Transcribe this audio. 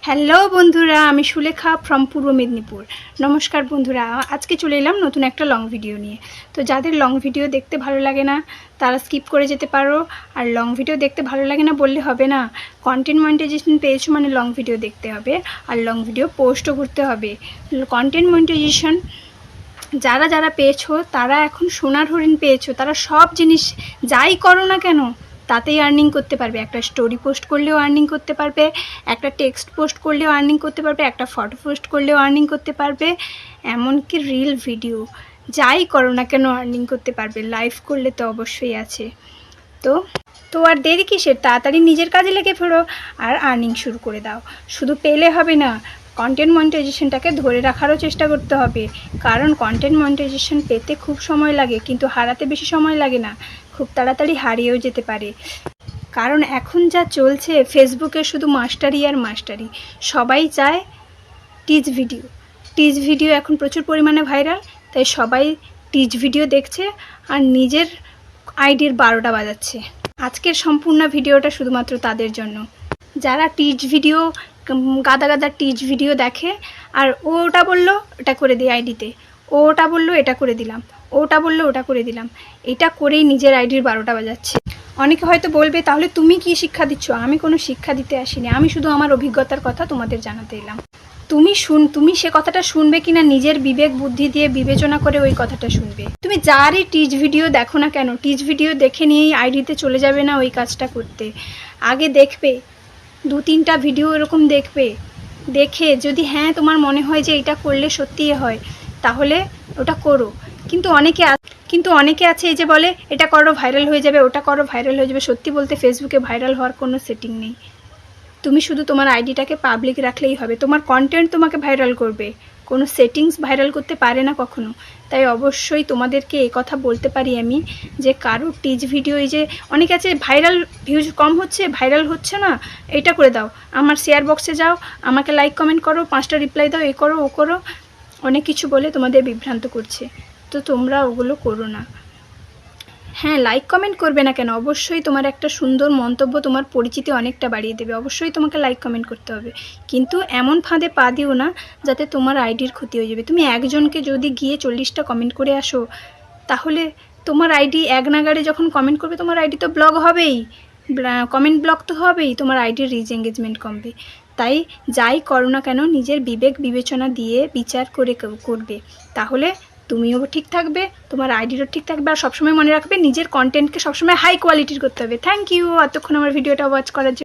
Hello বন্ধুরা, আমি Sulekha from পূর্ব মেদিনীপুর। নমস্কার বন্ধুরা, আজকে চলে এলাম নতুন একটা লং ভিডিও নিয়ে। তো যাদের লং ভিডিও দেখতে ভালো লাগে না তারা স্কিপ করে যেতে পারো। আর লং ভিডিও দেখতে ভালো লাগে না বললে হবে না, কন্টেন্ট মনিটাইজেশন পেয়েছো মানে লং ভিডিও দেখতে হবে আর লং ভিডিও পোস্টও করতে হবে। কন্টেন্ট মনিটাইজেশন যারা যারা পেয়েছো তারা এখন সোনার হরিণ পেয়েছো। তারা সব জিনিস যাই করো না কেন তাতেই আর্নিং করতে পারবে। একটা স্টোরি পোস্ট করলেও আর্নিং করতে পারবে, একটা টেক্সট পোস্ট করলেও আর্নিং করতে পারবে, একটা ফটো পোস্ট করলেও আর্নিং করতে পারবে, এমনকি রিল ভিডিও যাই করো না কেন আর্নিং করতে পারবে। লাইভ করলে তো অবশ্যই আছে। তো আর দেরি কিসের, তাড়াতাড়ি নিজের কাজে লেগে ফেরো আর আর্নিং শুরু করে দাও। শুধু পেলে হবে না, কন্টেন্ট মনিটাইজেশনটাকে ধরে রাখারও চেষ্টা করতে হবে। কারণ কন্টেন্ট মনিটাইজেশন পেতে খুব সময় লাগে, কিন্তু হারাতে বেশি সময় লাগে না, খুব তাড়াতাড়ি হারিয়েও যেতে পারে। কারণ এখন যা চলছে ফেসবুকে শুধু মাস্টারি আর মাস্টারি। সবাই চায় টিচ ভিডিও এখন প্রচুর পরিমাণে ভাইরাল, তাই সবাই টিচ ভিডিও দেখছে আর নিজের আইডির 12টা বাজাচ্ছে। আজকের সম্পূর্ণ ভিডিওটা শুধুমাত্র তাদের জন্য যারা টিচ ভিডিও গাদা গাদা টিচ ভিডিও দেখে আর ওটা বললো ওটা করে দিই আইডিতে, ওটা বললো এটা করে দিলাম, ওটা বললো ওটা করে দিলাম, এটা করেই নিজের আইডির 12টা বাজাচ্ছে। অনেকে হয়তো বলবে তাহলে তুমি কি শিক্ষা দিচ্ছ? আমি কোনো শিক্ষা দিতে আসিনি, আমি শুধু আমার অভিজ্ঞতার কথা তোমাদের জানাতে এলাম। তুমি সে কথাটা শুনবে কিনা নিজের বিবেক বুদ্ধি দিয়ে বিবেচনা করে ওই কথাটা শুনবে। তুমি যারই টিচ ভিডিও দেখো না কেন, টিচ ভিডিও দেখে নিয়েই আইডিতে চলে যাবে না ওই কাজটা করতে। আগে দেখবে 2-3টা ভিডিও এরকম দেখবে, দেখে যদি হ্যাঁ তোমার মনে হয় যে এটা করলে সত্যিই হয় তাহলে ওটা করো। কিন্তু অনেকে আছে এই যে বলে এটা করো ভাইরাল হয়ে যাবে, ওটা করো ভাইরাল হয়ে যাবে। সত্যি বলতে ফেসবুকে ভাইরাল হওয়ার কোনো সেটিং নেই। তুমি শুধু তোমার আইডিটাকে পাবলিক রাখলেই হবে, তোমার কন্টেন্ট তোমাকে ভাইরাল করবে, কোনো সেটিংস ভাইরাল করতে পারে না কখনো। তাই অবশ্যই তোমাদেরকে এই কথা বলতে পারি আমি যে কারো টিচ ভিডিও, এই যে অনেকে আছে ভাইরাল ভিউজ কম হচ্ছে, ভাইরাল হচ্ছে না, এটা করে দাও, আমার শেয়ার বক্সে যাও, আমাকে লাইক কমেন্ট করো, 5টা রিপ্লাই দাও, এই করো ও করো, অনেক কিছু বলে তোমাদের বিভ্রান্ত করছে। তো তোমরা ওগুলো করো না। হ্যাঁ, লাইক কমেন্ট করবে না কেন, অবশ্যই তোমার একটা সুন্দর মন্তব্য তোমার পরিচিতি অনেকটা বাড়িয়ে দেবে, অবশ্যই তোমাকে লাইক কমেন্ট করতে হবে। কিন্তু এমন ফাঁদে পা দিও না যাতে তোমার আইডির ক্ষতি হয়ে যাবে। তুমি একজনকে যদি গিয়ে 40টা কমেন্ট করে আসো তাহলে তোমার আইডি এক নাগাড়ে যখন কমেন্ট করবে তোমার আইডি তো ব্লক হবেই, কমেন্ট ব্লক তো হবেই, তোমার আইডির রিচ এঙ্গেজমেন্ট কমবে। তাই যাই করো না কেন নিজের বিবেক বিবেচনা দিয়ে বিচার করে করবে, তাহলে তুমিও ঠিক থাকবে, তোমার আইডিরও ঠিক থাকবে। আর সবসময় মনে রাখবে নিজের কন্টেন্টকে সবসময় হাই কোয়ালিটির করতে হবে। থ্যাংক ইউ এতক্ষণ আমার ভিডিওটা ওয়াচ করার জন্য।